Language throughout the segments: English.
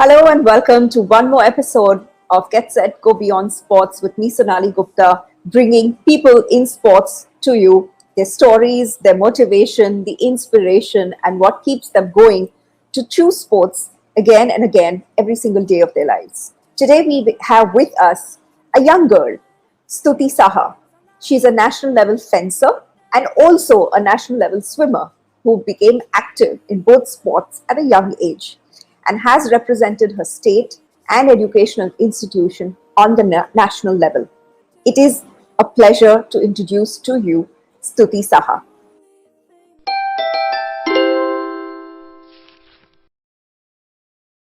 Hello and welcome to one more episode of Get Set Go Beyond Sports with me, Sonali Gupta, bringing people in sports to you, their stories, their motivation, the inspiration, and what keeps them going to choose sports again and again every single day of their lives. Today we have with us a young girl, Stuti Saha. She's a national level fencer and also a national level swimmer who became active in both sports at a young age and has represented her state and educational institution on the national level. It is a pleasure to introduce to you Stuti Saha.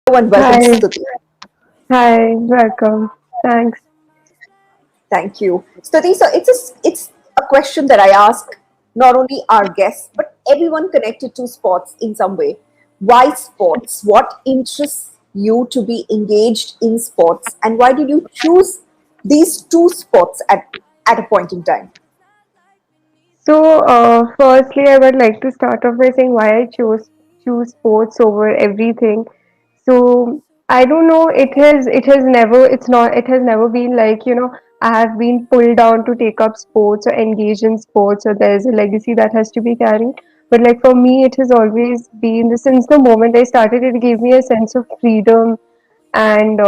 Hello and welcome, Hi, Stuti. hi, welcome. Thanks. Thank you. Stuti, so it's a question that I ask not only our guests, but everyone connected to sports in some way. Why sports? What interests you to be engaged in sports? And why did you choose these two sports at a point in time? Firstly, I would like to start off by saying why I choose sports over everything. I don't know. It has never been like I have been pulled down to take up sports or engage in sports, or there's a legacy that has to be carried. But like for me, it has always been since the moment I started. It gave me a sense of freedom and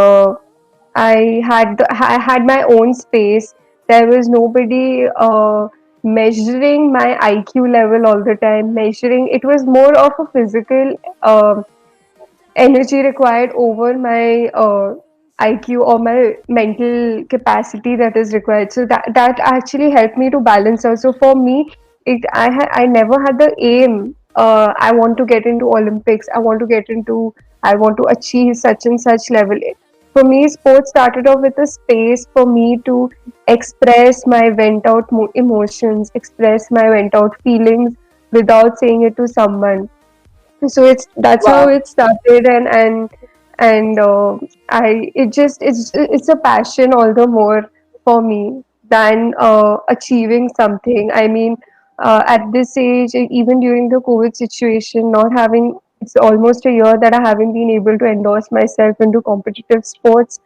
I had my own space. There was nobody measuring my IQ level all the time. Measuring it was more of a physical energy required over my IQ or my mental capacity that is required. So that actually helped me to balance out. So for me, I never had the aim. I want to get into Olympics. I want to achieve such and such level. For me, sports started off with a space for me to express my went out emotions, express my went out feelings without saying it to someone. So that's how Wow. it started, and I it just it's a passion all the more for me than achieving something. I mean, at this age, even during the COVID situation, not having it's almost a year that I haven't been able to endorse myself into competitive sports,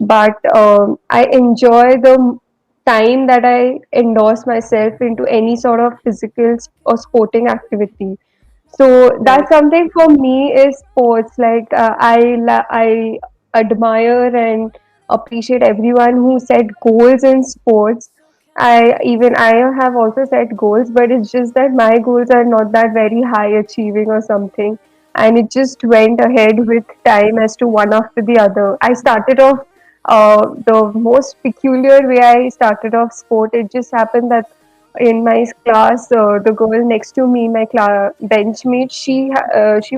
but I enjoy the time that I endorse myself into any sort of physical or sporting activity. So Right. that's something for me is sports. Like I admire and appreciate everyone who set goals in sports. I have also set goals, but it's just that my goals are not that very high achieving or something, and it just went ahead with time as to one after the other. I started off the most peculiar way I started off sport. It just happened that in my class, the girl next to me, my benchmate, she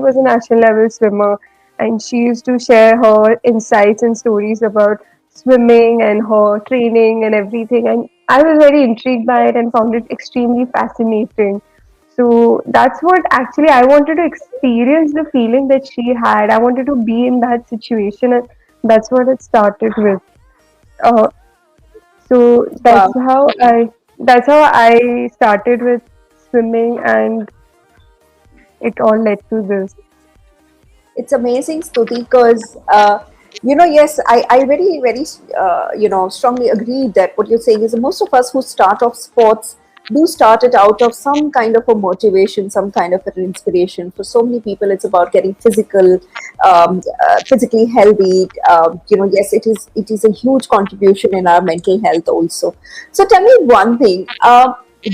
was a national level swimmer, and she used to share her insights and stories about swimming and her training and everything. And I was very intrigued by it and found it extremely fascinating. So that's what actually I wanted to experience the feeling that she had. I wanted to be in that situation, and that's what it started with. Uh, so Wow. that's how I started with swimming, and it all led to this. It's amazing, Stuti, because yes, I very strongly agree that what you're saying is most of us who start off sports do start it out of some kind of a motivation, some kind of an inspiration. For so many people, it's about getting physically healthy. Yes, it is a huge contribution in our mental health also. So tell me one thing.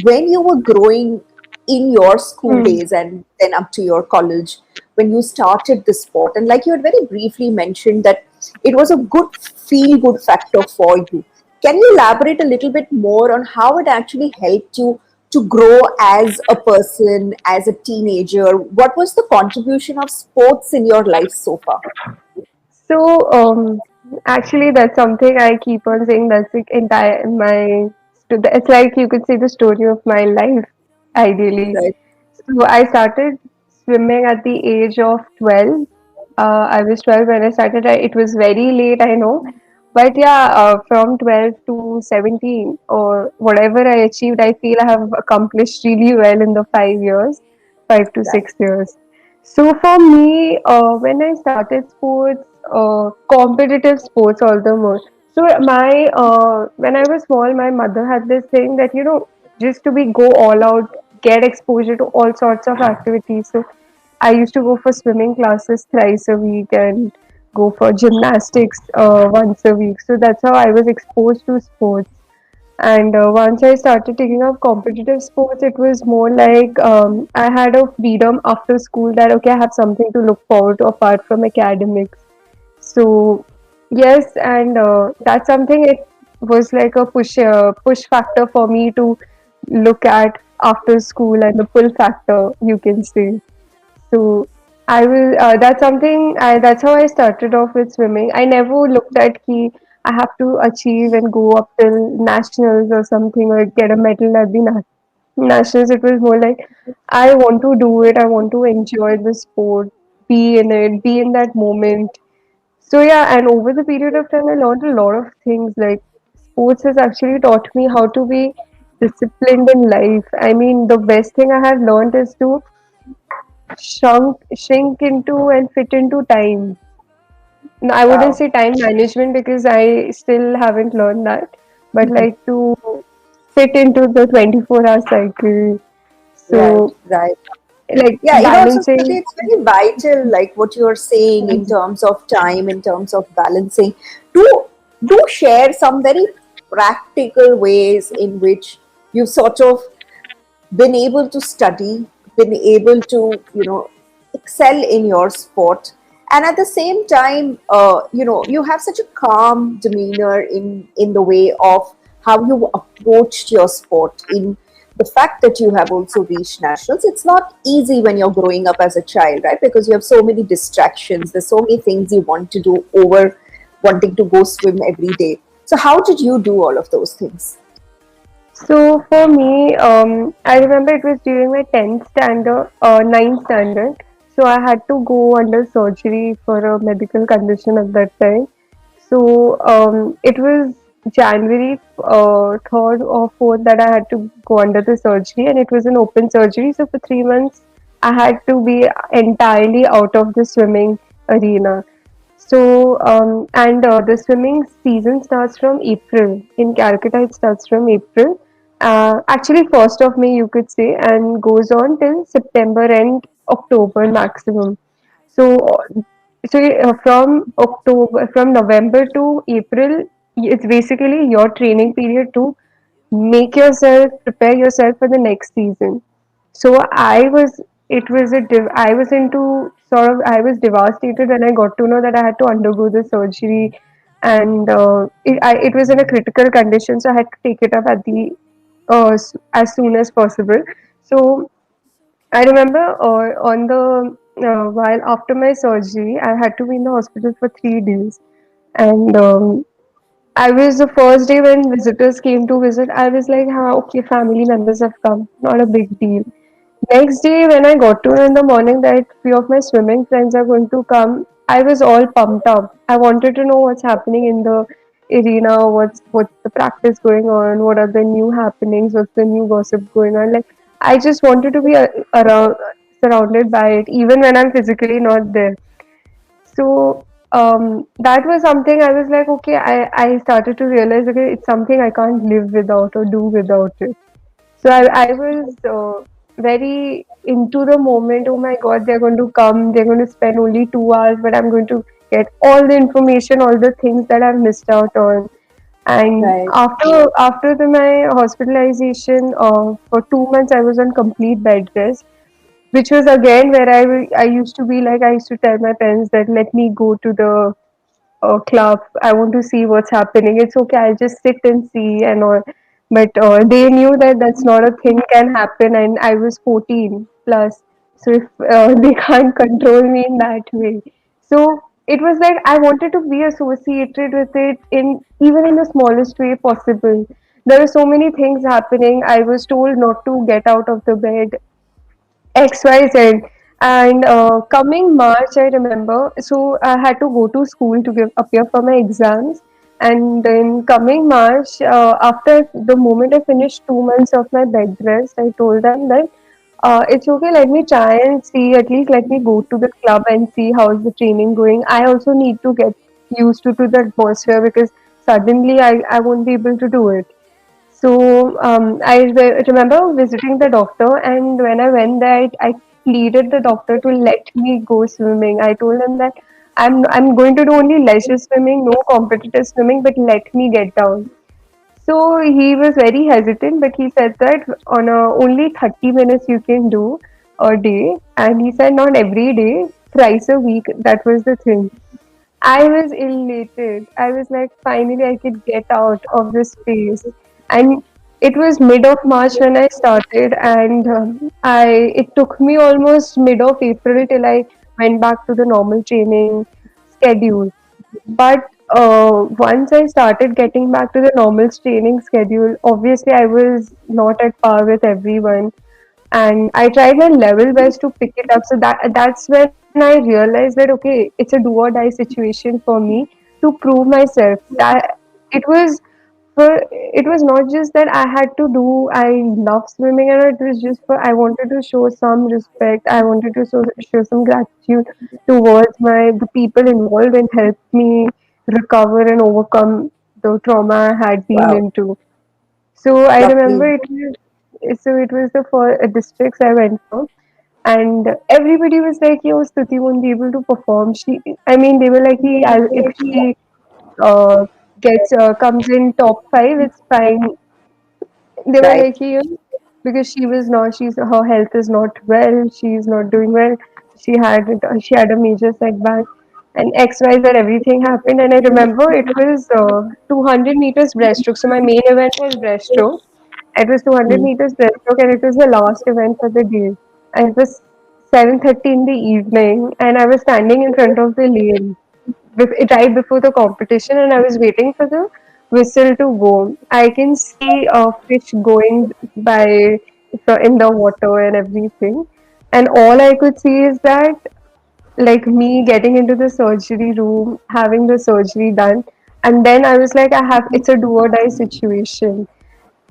When you were growing in your school Hmm. days and then up to your college, when you started the sport, and like you had very briefly mentioned that it was a good feel good factor for you, can you elaborate a little bit more on how it actually helped you to grow as a person, as a teenager? What was the contribution of sports in your life so far? So actually, that's something I keep on saying. That's like entire my. It's like you could say the story of my life, ideally. Right. So I started swimming at the age of 12. I was 12 when I started. It was very late, I know. But yeah, from 12 to 17 or whatever I achieved, I feel I have accomplished really well in the 5 years, 5 to Right. 6 years. So for me, when I started sports, competitive sports all the more. So my when I was small, my mother had this thing that just to be go all out, get exposure to all sorts of activities. So I used to go for swimming classes thrice a week and go for gymnastics once a week. So that's how I was exposed to sports. And once I started taking up competitive sports, it was more like I had a freedom after school that okay, I have something to look forward to apart from academics. So yes, and that's something. It was like a push factor for me to look at after school and the pull factor, you can say. So I will. That's something. That's how I started off with swimming. I never looked at key. I have to achieve and go up till nationals or something or get a medal at the nationals. It was more like I want to do it. I want to enjoy the sport, be in it, be in that moment. So yeah, and over the period of time, I learned a lot of things. Like sports has actually taught me how to be disciplined in life. I mean, the best thing I have learned is to shrink into and fit into time. No, I wouldn't Wow. say time management because I still haven't learned that, but Mhm. like to fit into the 24-hour cycle. Right, So, right. like Yeah, so Stuti, balancing. it's very vital, like what you're saying in terms of time, in terms of balancing. Do do share some very practical ways in which you've sort of been able to study, been able to, excel in your sport, and at the same time, you have such a calm demeanor in the way of how you approached your sport. In the fact that you have also reached nationals, it's not easy when you're growing up as a child, right? Because you have so many distractions. There's so many things you want to do over wanting to go swim every day. So how did you do all of those things? So for me, I remember it was during my 10th standard, 9th standard. So I had to go under surgery for a medical condition at that time. So it was January 3rd or 4th that I had to go under the surgery, and it was an open surgery. So for 3 months, I had to be entirely out of the swimming arena. So, and the swimming season starts from April. In Calcutta, it starts from April. Actually, 1st of May, you could say, and goes on till September and October maximum. So, from November to April, it's basically your training period to prepare yourself for the next season. So I was into sort of, I was devastated when I got to know that I had to undergo the surgery, and it was in a critical condition, so I had to take it up at the as soon as possible. So I remember on the while after my surgery, I had to be in the hospital for 3 days, and I was the first day when visitors came to visit. I was like, okay, family members have come, not a big deal. Next day, when I got to know in the morning that few of my swimming friends are going to come, I was all pumped up. I wanted to know what's happening in the arena, what's the practice going on, what are the new happenings, what's the new gossip going on. Like I just wanted to be around, surrounded by it, even when I'm physically not there. So that was something I was like, okay, I started to realize, okay, it's something I can't live without or do without it. So I was very into the moment. Oh my God, they're going to come. They're going to spend only 2 hours, but I'm going to get all the information, all the things that I've missed out on. And Right. my hospitalization, for 2 months, I was on complete bed rest, which was again where I used to be like, I used to tell my parents that let me go to the club. I want to see what's happening. It's okay. I'll just sit and see and all. But they knew that that's not a thing can happen, and I was 14 plus. So if they can't control me in that way, so it was like I wanted to be associated with it in even in the smallest way possible. There were so many things happening. I was told not to get out of the bed XYZ. And coming March, I remember, so I had to go to school to appear for my exams. And then coming March, after the moment I finished 2 months of my bed rest, I told them that It's okay. Let me try and see. At least let me go to the club and see how's the training going. I also need to get used to the atmosphere because suddenly I won't be able to do it. So remember visiting the doctor, and when I went there, I pleaded the doctor to let me go swimming. I told him that I'm going to do only leisure swimming, no competitive swimming, but let me get down. So he was very hesitant, but he said that on only 30 minutes you can do a day, and he said not every day, thrice a week. That was the thing. I was elated. I was like, finally, I could get out of this phase. And it was mid of March when I started, and I it took me almost mid of April till I went back to the normal training schedule. But once I started getting back to the normal training schedule, obviously I was not at par with everyone, and I tried my level best to pick it up. So that's when I realized that okay, it's a do or die situation for me to prove myself. That it was it was not just that I had to do. I love swimming, and it was just for I wanted to show some respect. I wanted to show some gratitude towards the people involved and help me recover and overcome the trauma I had been Wow, into. So I lovely. remember it was the first districts I went for, and everybody was like, "Yo, Stuti won't be able to perform." I mean, they were like, "If she uh, gets comes in top five, it's fine." They were Right. like, "You know, because she's her health is not well, she's not doing well. She had a major setback, and X Y Z everything happened." And I remember it was 200 meters breaststroke. So my main event was breaststroke. It was 200 Hmm. meters breaststroke, and it was the last event for the day. And it was 7:30 in the evening, and I was standing in front of the lane right before the competition, and I was waiting for the whistle to go. I can see a fish going by in the water and everything, and all I could see is that like me getting into the surgery room, having the surgery done, and then I was like, it's a do or die situation.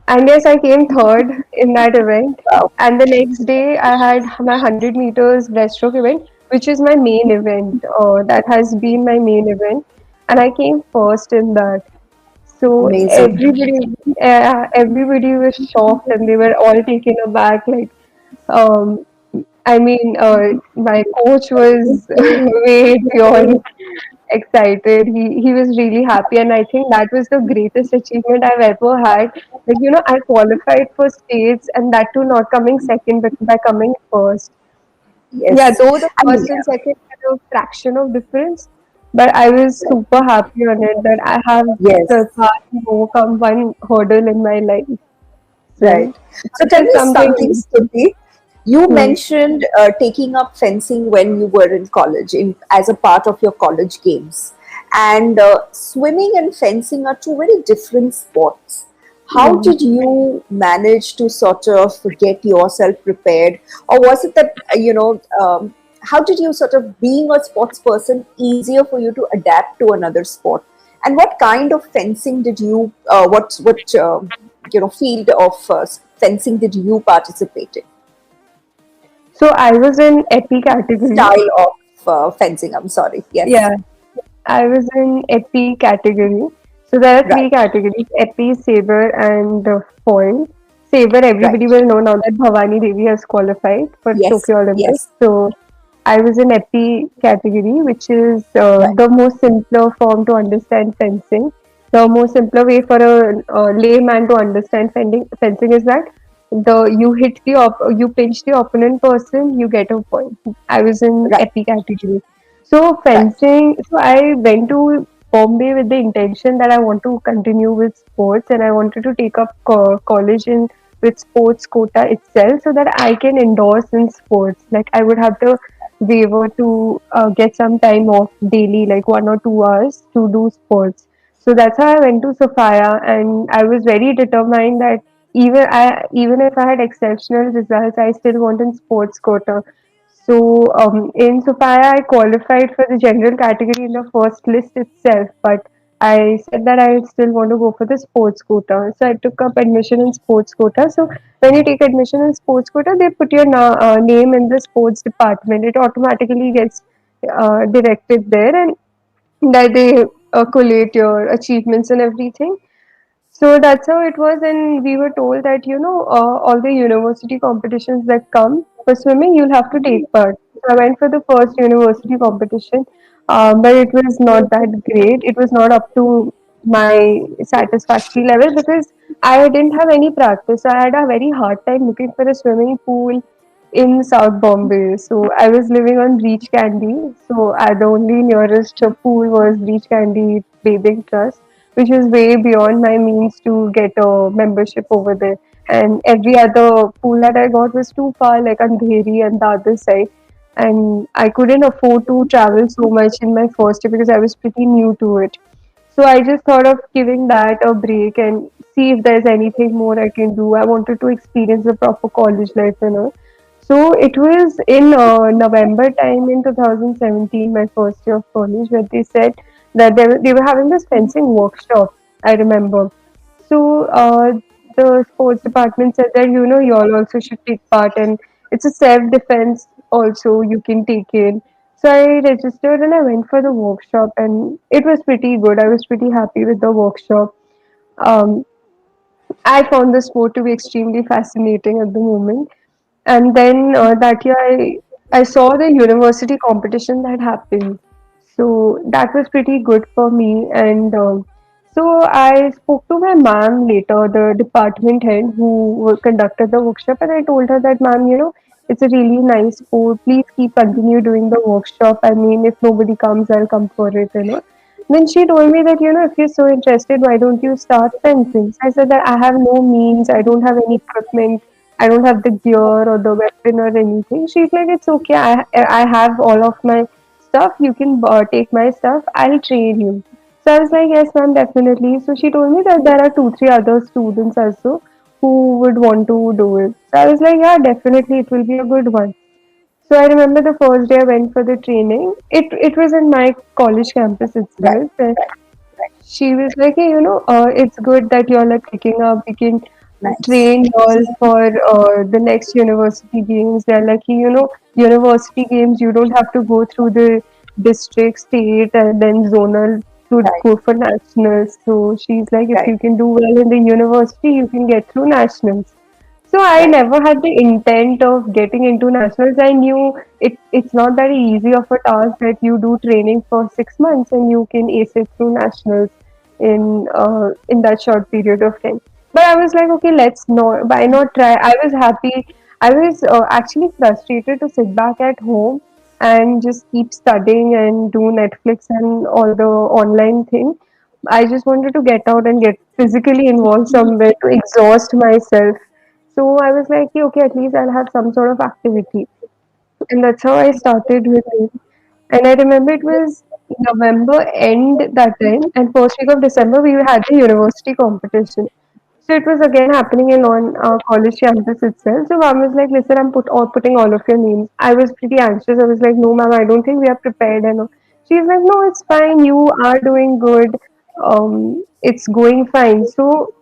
And yes, I came third in that event. Wow, And the next day, I had my 100 meters breaststroke event, which is my main event. That has been my main event. And I came first in that. So amazing. everybody was shocked and they were all taken aback. Like, um, I mean, my coach was way beyond excited. He was really happy, and I think that was the greatest achievement I've ever had. Like I qualified for states, and that too not coming second, but by coming first. Yeah, Yes. though the And first and second had a fraction of difference, but I was super happy on it that I have yes, surpassed and overcome one hurdle in my life. right. So So that tell is me something, something. Stuti. You Hmm. mentioned taking up fencing when you were in college, as a part of your college games. And swimming and fencing are two very different sports. How Yeah. did you manage to sort of get yourself prepared? Or was it that, how did you sort of, being a sports person, easier for you to adapt to another sport? And what kind of fencing did you, field of fencing did you participate in? So I was in epi category. Style of fencing, I'm sorry. Yes. Yeah, I was in epi category. So there are three Right. categories: epi, saber, and foil. Saber, everybody Right. will know now that Bhavani Devi has qualified for Yes. Tokyo Olympics. Yes. So I was in epi category, which is Right. the most simpler form to understand fencing. The most simpler way for a layman to understand fencing is that you pinch the opponent person, you get a point. I was in Right. epi category. So Right. fencing, so I went to Bombay with the intention that I want to continue with sports, and I wanted to take up college in with sports quota itself so that I can endorse in sports. Like I would have to waiver to get some time off daily, like 1 or 2 hours to do sports. So that's how I went to Sophia, and I was very determined that even if I had exceptional results, I still want in sports quota. So in Sophia, I qualified for the general category in the first list itself, but I said that I still want to go for the sports quota. So I took up admission in sports quota. So when you take admission in sports quota, they put your name in the sports department. It automatically gets directed there, and that they collate your achievements and everything. So that's how it was, and we were told that all the university competitions that come for swimming, you'll have to take part. So I went for the first university competition, but it was not that great. It was not up to my satisfactory level because I didn't have any practice. So I had a very hard time looking for a swimming pool in South Bombay. So I was living on Beach Candy. So the only nearest pool was Beach Candy Bathing Trust, which was way beyond my means to get a membership over there. And every other pool that I got was too far, like Andheri and the other side. And I couldn't afford to travel so much in my first year because I was pretty new to it. So I just thought of giving that a break and see if there's anything more I can do. I wanted to experience the proper college life and all. So it was in November time in 2017, my first year of college, where they said that they were having this fencing workshop. I remember. So the sports department said that you all also should take part, and it's a self defense also you can take in. So I registered and I went for the workshop, and it was pretty good. I was pretty happy with the workshop. Um, I found the sport to be extremely fascinating at the moment. And then that year, I saw the university competition that happened. So that was pretty good for me. And so I spoke to my ma'am later, the department head who conducted the workshop, and I told her that, ma'am, it's a really nice sport. Please keep continue doing the workshop. I mean, if nobody comes, I'll come for it. Then she told me that, if you're so interested, why don't you start fencing? So I said that I have no means, I don't have any equipment, I don't have the gear or the weapon or anything. She's like, it's okay, I have all of my stuff, you can take my stuff, I'll train you. So I was like, yes, ma'am, definitely. So she told me that there are two, three other students also who would want to do it. So I was like, yeah, definitely, it will be a good one. So I remember the first day I went for the training. It was in my college campus Right, itself. And she was like, hey, it's good that y'all are picking up. We can nice. train y'all for the next university games. They're like, university games, you don't have to go through the district, state, and then zonal to Right, go for nationals. So she's like, if right, you can do well in the university, you can get through nationals. So I right, never had the intent of getting into nationals. I knew it's not that easy of a task that you do training for 6 months and you can ace it through nationals in that short period of time. But I was like, okay, let's not. Why not try? I was happy. I was actually frustrated to sit back at home and just keep studying and do Netflix and all the online thing. I just wanted to get out and get physically involved somewhere to exhaust myself. So I was like, okay, at least I'll have some sort of activity. And that's how I started with it. And I remember it was November end that time, and first week of December we had the university competition. So it was again happening in on our college campus itself. So mom was like, "Listen, I'm putting all of your names." I was pretty anxious. I was like, "No, ma'am, I don't think we are prepared." And all. She's like, "No, it's fine. You are doing good. It's going fine." So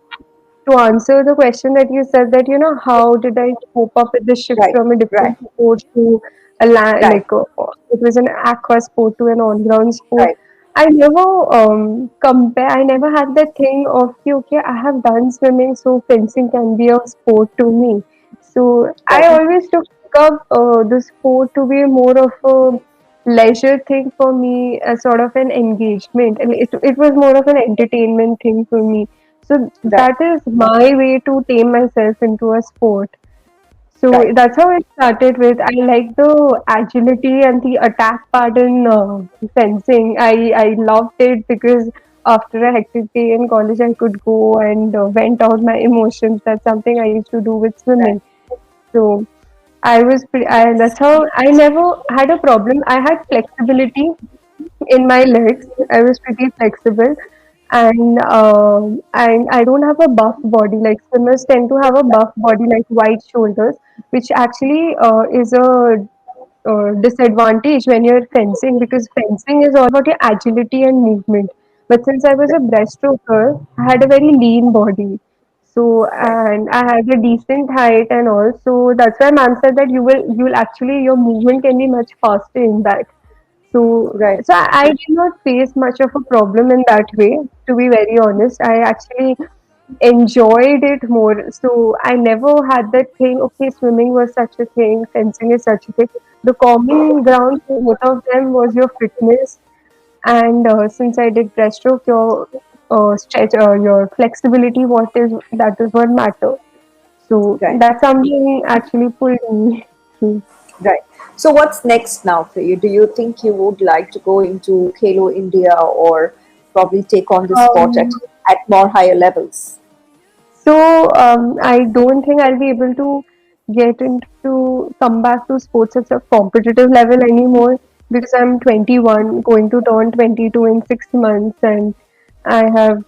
to answer the question that you said that how did I cope up with the shift right, from a different right, sport to a right, it was an aqua sport to an on ground sport. right, I never compare. I never had that thing of okay, I have done swimming, so fencing can be a sport to me. So I right, always took up the sport to be more of a leisure thing for me, as sort of an engagement, and it was more of an entertainment thing for me. So right, that is my way to tame myself into a sport. So right. that's how it started with. I like the agility and the attack part in fencing. I loved it because after a hectic day in college, I could go and vent out my emotions. That's something I used to do with Right. swimming. So that's how I never had a problem. I had flexibility in my legs. I was pretty flexible, and I don't have a buff body. Like swimmers tend to have a buff body, like wide shoulders, which actually is a disadvantage when you're fencing because fencing is all about your agility and movement. But since I was a breaststroker, I had a very lean body. So, Right, and I had a decent height and all. So that's why ma'am said that you will actually, your movement can be much faster in that. So, right, I did not face much of a problem in that way, to be very honest. I actually enjoyed it more. So I never had that thing, okay, swimming was such a thing, fencing is such a thing. The common ground for both of them was your fitness. And since I did breaststroke, your stretch, your flexibility, that is what matter. So right, that's something actually pulled me through. right. So what's next now for you? Do you think you would like to go into Khelo India or probably take on the sport Um, at more higher levels? So I don't think I'll be able to get into come back to sports at a competitive level anymore because I'm 21, going to turn 22 in 6 months, and I have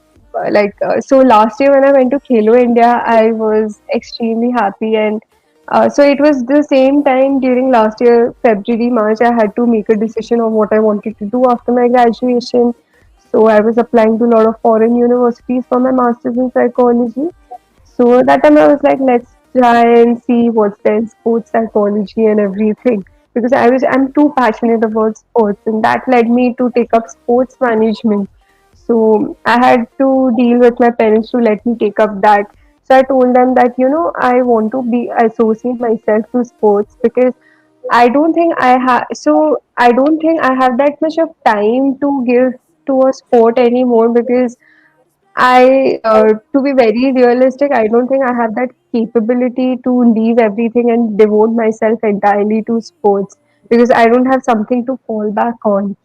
so last year when I went to Khelo India, I was extremely happy, and so it was the same time during last year February March I had to make a decision of what I wanted to do after my graduation. So I was applying to a lot of foreign universities for my master's in psychology. So that time I was like, let's try and see what's there in sports psychology and everything. Because I'm too passionate about sports, and that led me to take up sports management. So I had to deal with my parents to let me take up that. So I told them that, I want to be associate myself to sports because I don't think I have that much of time to give to a sport anymore because to be very realistic, I don't think I have that capability to leave everything and devote myself entirely to sports because I don't have something to fall back on.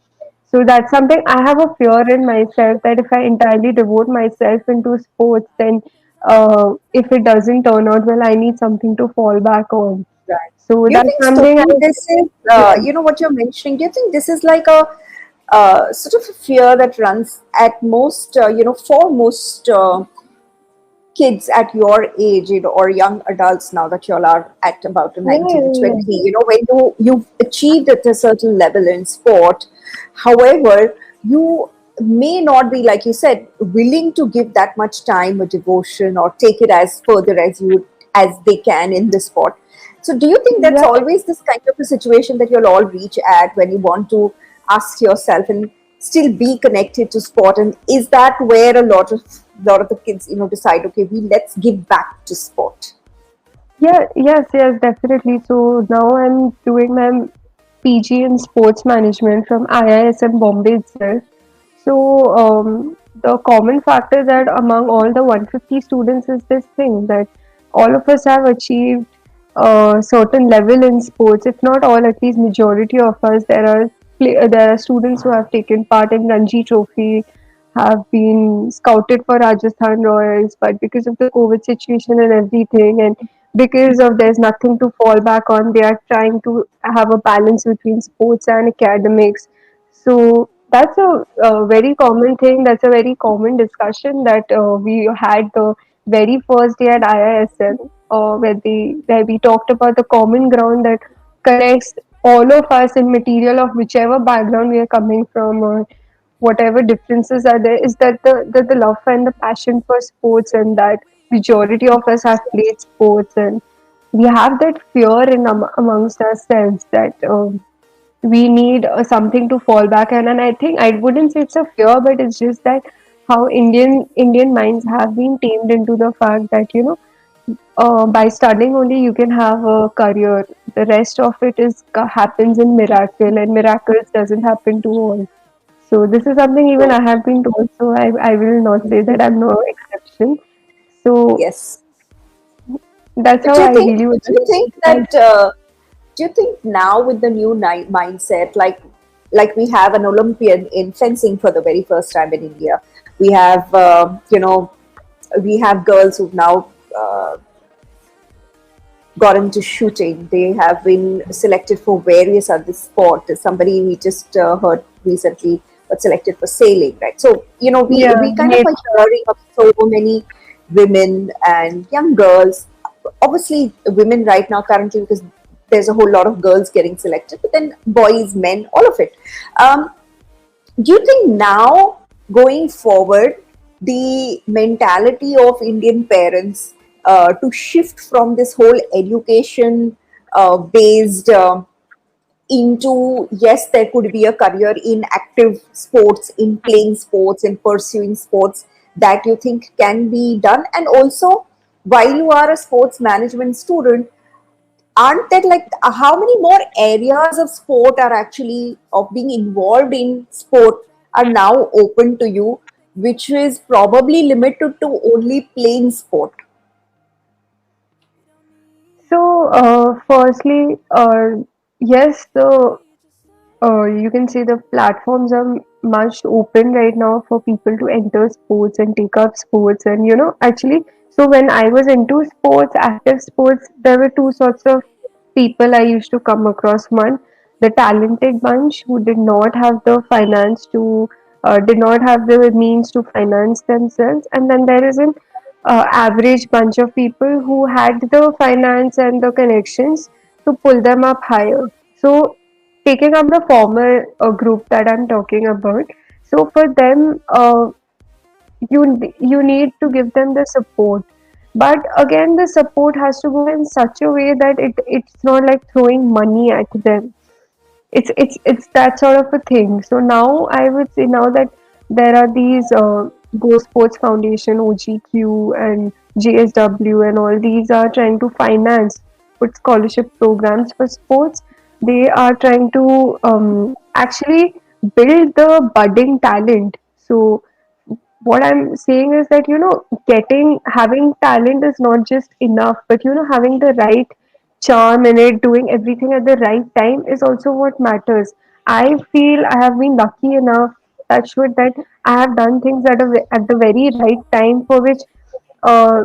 So that's something I have a fear in myself that if I entirely devote myself into sports, then if it doesn't turn out well, I need something to fall back on. Right. So Do you that's think, something Stuti, this is, yeah. what you're mentioning, do you think this is like a sort of a fear that runs at most, for most kids at your age, or young adults now that you all are at about a Yeah, 19, yeah, 20, when you've achieved at a certain level in sport, however, you may not be, like you said, willing to give that much time or devotion or take it as further as they can in the sport. So do you think that's yeah. always this kind of a situation that you'll all reach at when you want to ask yourself and still be connected to sport? And is that where a lot of the kids, decide, okay, let's give back to sport? Yeah, yes, yes, definitely. So now I'm doing my PG in sports management from IISM Bombay itself. So the common factor that among all the 150 students is this thing that all of us have achieved a certain level in sports. If not all, at least majority of us. There are students who have taken part in Ranji Trophy, have been scouted for Rajasthan Royals, but because of the COVID situation and everything, and because of there's nothing to fall back on, they are trying to have a balance between sports and academics. So that's a very common thing. That's a very common discussion that we had the very first day at IISM, where we talked about the common ground that connects all of us in material of whichever background we are coming from, or whatever differences are there, is that the love and the passion for sports, and that majority of us have played sports, and we have that fear amongst ourselves that we need something to fall back on. And I think I wouldn't say it's a fear, but it's just that how Indian minds have been tamed into the fact that by studying only you can have a career. The rest of it is happens in miracle, and miracles doesn't happen to all. So this is something even So, I have been told. So I will not say that I'm no exception. So yes. that's But how do you I think, deal with do you think it. that, do you think now with the new mindset, like we have an Olympian in fencing for the very first time in India, we have, we have girls who've now got into shooting. They have been selected for various other sports. Somebody we just heard recently was selected for sailing, right? So, Yeah, we kind of made are hearing of so many women and young girls. Obviously, women right now currently, because there's a whole lot of girls getting selected, but then boys, men, all of it. Um, do you think now going forward, the mentality of Indian parents to shift from this whole education based into, yes, there could be a career in active sports, in playing sports, in pursuing sports, that you think can be done? And also, while you are a sports management student, aren't there like how many more areas of sport are actually of being involved in sport are now open to you, which is probably limited to only playing sport? So, firstly, yes, you can say the platforms are much open right now for people to enter sports and take up sports. And actually, so when I was into sports, active sports, there were two sorts of people I used to come across. One, the talented bunch who did not have the finance to, did not have the means to finance themselves, and then there is an average bunch of people who had the finance and the connections to pull them up higher. So, taking up the former group that I'm talking about, so for them, you need to give them the support, but again, the support has to go in such a way that it's not like throwing money at them. It's that sort of a thing. So now I would say, now that there are these Go Sports Foundation, OGQ, and JSW, and all these are trying to finance, put scholarship programs for sports. They are trying to actually build the budding talent. So what I'm saying is that, getting having talent is not just enough, but having the right charm in it, doing everything at the right time is also what matters. I feel I have been lucky enough, touch wood, that I have done things at the very right time, for which uh,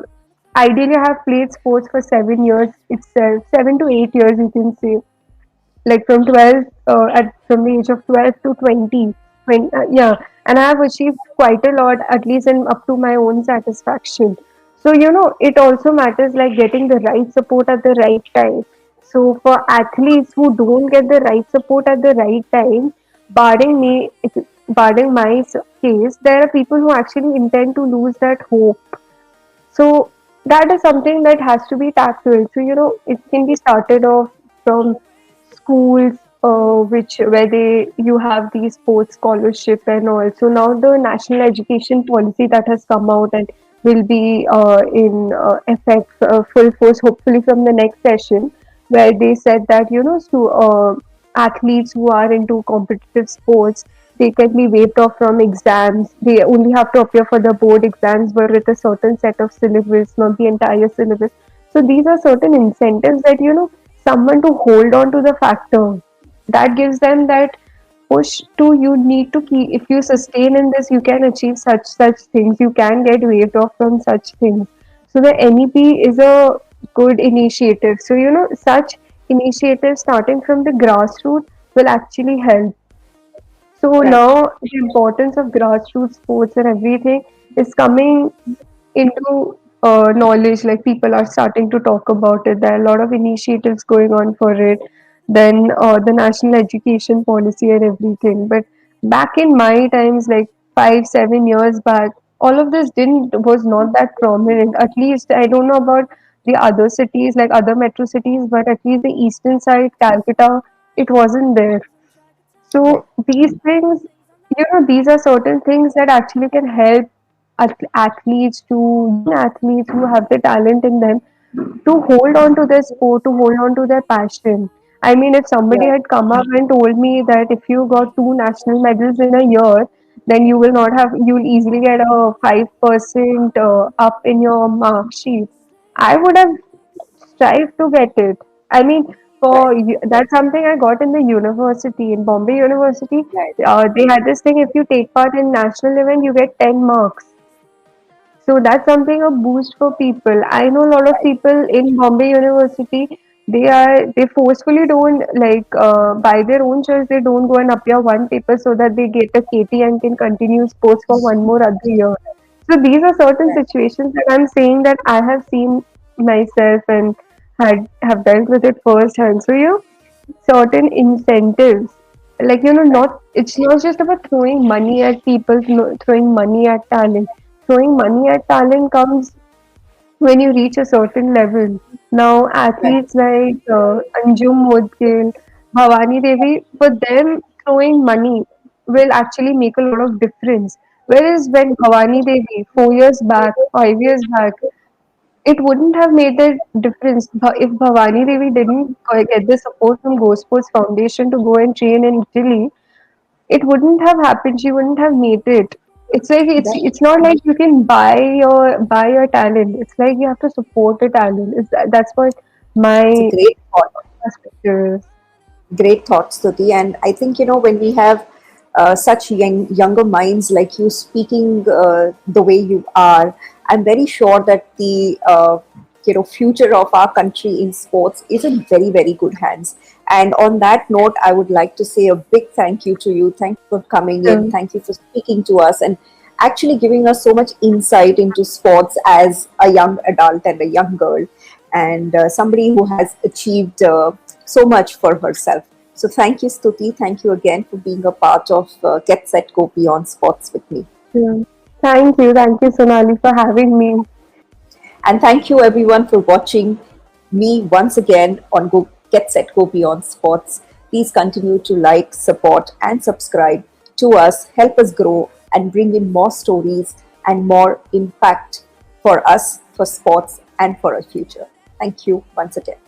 ideally I have played sports for 7 years itself, 7 to 8 years, you can say, like from 12 from the age of 12 to 20, yeah, and I have achieved quite a lot, at least in up to my own satisfaction. So it also matters, like getting the right support at the right time. So for athletes who don't get the right support at the right time, barring me, barring my case, there are people who actually intend to lose that hope. So that is something that has to be tackled. So it can be started off from schools, which where they you have these sports scholarship and all. So now the national education policy that has come out and will be in effect, full force, hopefully from the next session, where they said that athletes who are into competitive sports, they can be waived off from exams. They only have to appear for the board exams, but with a certain set of syllabus, not the entire syllabus. So these are certain incentives that someone to hold on to the factor, that gives them that push to, you need to keep, if you sustain in this, you can achieve such things, you can get waived off from such things. So the NEP is a good initiative. So such initiatives starting from the grassroots will actually help. So Right. now the importance of grassroots sports and everything is coming into knowledge. Like, people are starting to talk about it. There are a lot of initiatives going on for it. Then the national education policy and everything. But back in my times, like 5, 7 years back, all of this didn't was not that prominent. At least I don't know about the other cities, like other metro cities, but at least the eastern side, Calcutta, it wasn't there. Right. So these things, these are certain things that actually can help athletes, to young athletes who have the talent in them, to hold on to their sport, to hold on to their passion. I mean, if somebody Right. had come up and told me that if you got two national medals in a year, then you will not have, you'll easily get a 5% up in your mark sheet, I would have strive to get it. I mean, that's something I got in the university, in Bombay University. Right. They had this thing: if you take part in national event, you get 10 marks. So that's something, a boost for people. I know a lot of Right. people in Bombay University. They forcefully don't, like, by their own choice, they don't go and appear one paper so that they get a KT and can continue sports for one more other year. So these are certain Right. situations that I'm saying that I have seen myself and have dealt with it firsthand. So certain incentives. Like, not, it's not just about throwing money at people, throwing money at talent. Throwing money at talent comes when you reach a certain level. Now, Right. athletes like Anjum Modgil, Bhavani Devi, for them, throwing money will actually make a lot of difference. Whereas when Bhavani Devi, 4 years back, 5 years back, it wouldn't have made that difference. If Bhavani Devi didn't get the support from Go Sports Foundation to go and train in Italy, it wouldn't have happened. She wouldn't have made it. It's like Right. it's not like you can buy your talent. It's like you have to support a talent. That's what It's a my great thought. perspective is. Great thoughts, Stuti. And I think, when we have such younger minds like you speaking the way you are, I'm very sure that the future of our country in sports is in very, very good hands. And on that note, I would like to say a big thank you to you. Thank you for coming in. So, Thank you for speaking to us and actually giving us so much insight into sports as a young adult and a young girl, and somebody who has achieved so much for herself. So thank you, Stuti. Thank you again for being a part of Get Set Go Beyond Sports with me. thank you, Sonali, for having me. And thank you everyone for watching me once again on Get Set Go Beyond Sports. Please continue to like, support, and subscribe to us. Help us grow and bring in more stories and more impact for us, for sports, and for our future. Thank you once again.